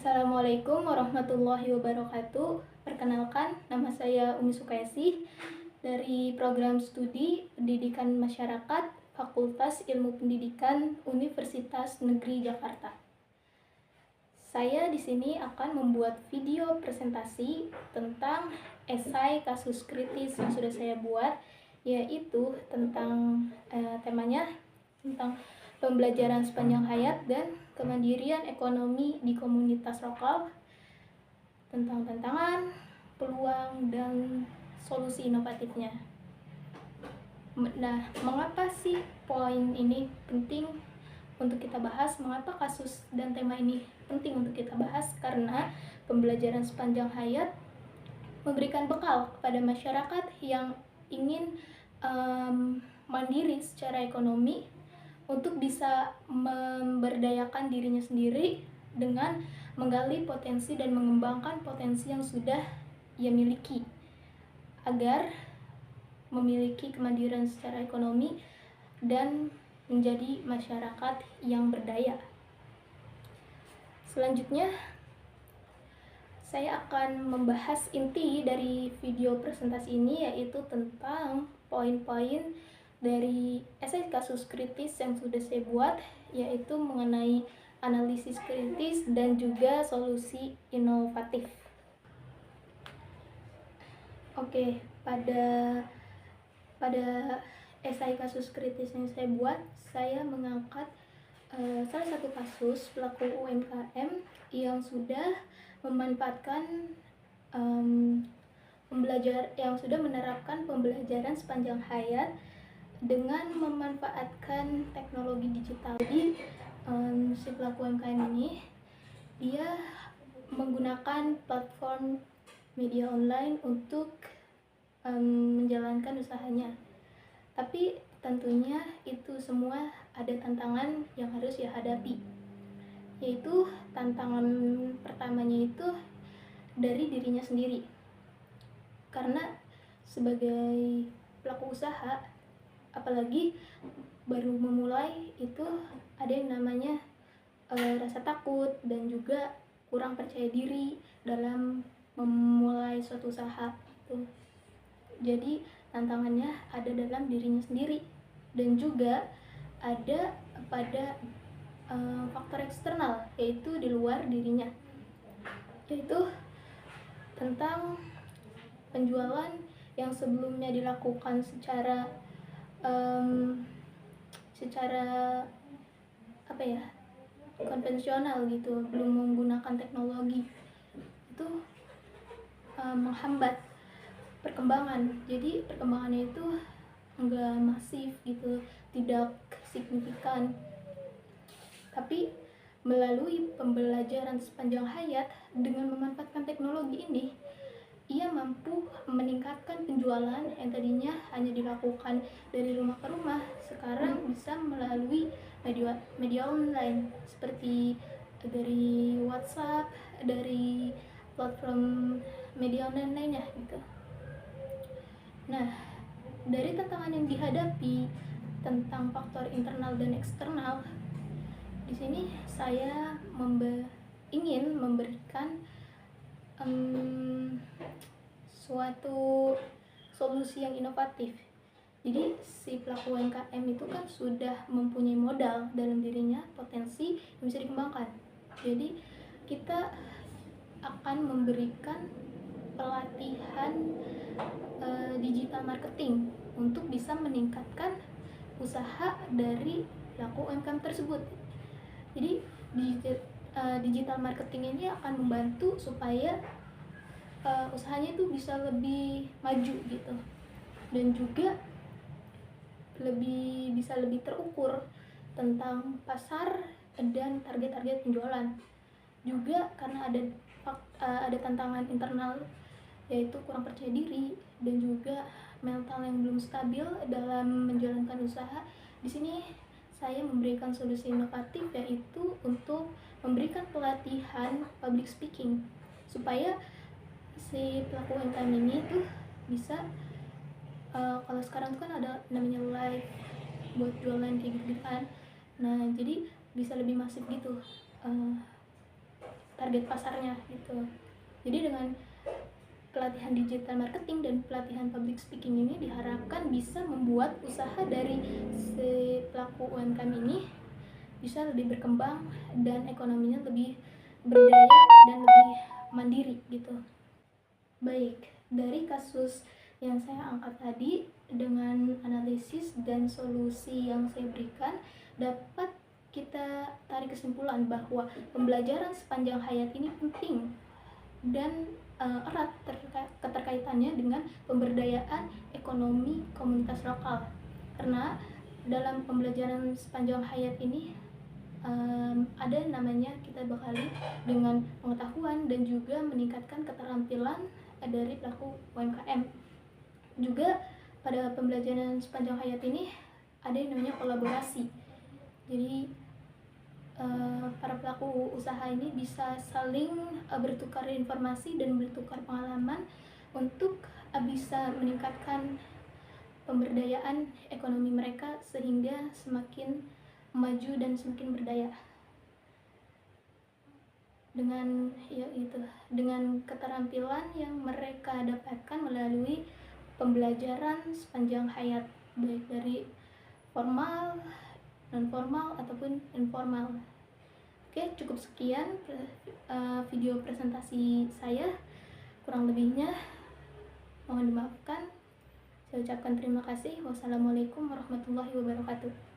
Assalamualaikum warahmatullahi wabarakatuh. Perkenalkan, nama saya Umi Sukaisi dari Program Studi Pendidikan Masyarakat Fakultas Ilmu Pendidikan Universitas Negeri Jakarta. Saya di sini akan membuat video presentasi tentang esai kasus kritis yang sudah saya buat, yaitu tentang temanya tentang pembelajaran sepanjang hayat dan kemandirian ekonomi di komunitas lokal, tentang tantangan, peluang, dan solusi inovatifnya. Nah, mengapa sih poin ini penting untuk kita bahas? Mengapa kasus dan tema ini penting untuk kita bahas? Karena pembelajaran sepanjang hayat memberikan bekal kepada masyarakat yang ingin mandiri secara ekonomi untuk bisa memberdayakan dirinya sendiri dengan menggali potensi dan mengembangkan potensi yang sudah ia miliki agar memiliki kemandirian secara ekonomi dan menjadi masyarakat yang berdaya. Selanjutnya, saya akan membahas inti dari video presentasi ini, yaitu tentang poin-poin dari esai kasus kritis yang sudah saya buat, yaitu mengenai analisis kritis dan juga solusi inovatif. Oke, pada esai kasus kritis yang saya buat, saya mengangkat salah satu kasus pelaku UMKM yang sudah memanfaatkan yang sudah menerapkan pembelajaran sepanjang hayat dengan memanfaatkan teknologi digital. Jadi si pelaku UMKM ini dia menggunakan platform media online untuk menjalankan usahanya. Tapi tentunya itu semua ada tantangan yang harus dia hadapi. Yaitu tantangan pertamanya itu dari dirinya sendiri. Karena sebagai pelaku usaha, apalagi baru memulai, itu ada yang namanya rasa takut dan juga kurang percaya diri dalam memulai suatu usaha gitu. Jadi tantangannya ada dalam dirinya sendiri dan juga ada pada faktor eksternal, yaitu di luar dirinya, yaitu tentang penjualan yang sebelumnya dilakukan secara konvensional gitu, belum menggunakan teknologi, itu menghambat perkembangan. Jadi perkembangannya itu enggak masif gitu, tidak signifikan. Tapi melalui pembelajaran sepanjang hayat dengan memanfaatkan teknologi ini, ia mampu meningkatkan penjualan yang tadinya hanya dilakukan dari rumah ke rumah, sekarang bisa melalui media online seperti dari WhatsApp, dari platform media online lainnya gitu. Nah, dari tantangan yang dihadapi tentang faktor internal dan eksternal, di sini saya ingin memberikan suatu solusi yang inovatif. Jadi si pelaku UMKM itu kan sudah mempunyai modal dalam dirinya, potensi yang bisa dikembangkan. Jadi kita akan memberikan pelatihan digital marketing untuk bisa meningkatkan usaha dari pelaku UMKM tersebut. Jadi digital marketing ini akan membantu supaya usahanya itu bisa lebih maju gitu, dan juga bisa lebih terukur tentang pasar dan target-target penjualan. Juga karena ada tantangan internal, yaitu kurang percaya diri dan juga mental yang belum stabil dalam menjalankan usaha. Di sini saya memberikan solusi inovatif, yaitu untuk memberikan pelatihan public speaking supaya si pelaku UMKM ini tuh bisa kalau sekarang tuh kan ada namanya live buat jualan kayak gitu kan. Nah, jadi bisa lebih masif gitu target pasarnya gitu. Jadi dengan pelatihan digital marketing dan pelatihan public speaking ini diharapkan bisa membuat usaha dari si pelaku UMKM ini bisa lebih berkembang dan ekonominya lebih berdaya dan lebih mandiri gitu. Baik, dari kasus yang saya angkat tadi dengan analisis dan solusi yang saya berikan, dapat kita tarik kesimpulan bahwa pembelajaran sepanjang hayat ini penting dan erat keterkaitannya dengan pemberdayaan ekonomi komunitas lokal. Karena dalam pembelajaran sepanjang hayat ini ada namanya kita bekali dengan pengetahuan dan juga meningkatkan keterampilan dari pelaku UMKM. Juga pada pembelajaran sepanjang hayat ini ada yang namanya kolaborasi. Jadi para pelaku usaha ini bisa saling bertukar informasi dan bertukar pengalaman untuk bisa meningkatkan pemberdayaan ekonomi mereka sehingga semakin maju dan semakin berdaya. Dengan keterampilan yang mereka dapatkan melalui pembelajaran sepanjang hayat, baik dari formal, non formal ataupun informal. Oke, cukup sekian video presentasi saya. Kurang lebihnya mohon dimaafkan. Saya ucapkan terima kasih. Wassalamualaikum warahmatullahi wabarakatuh.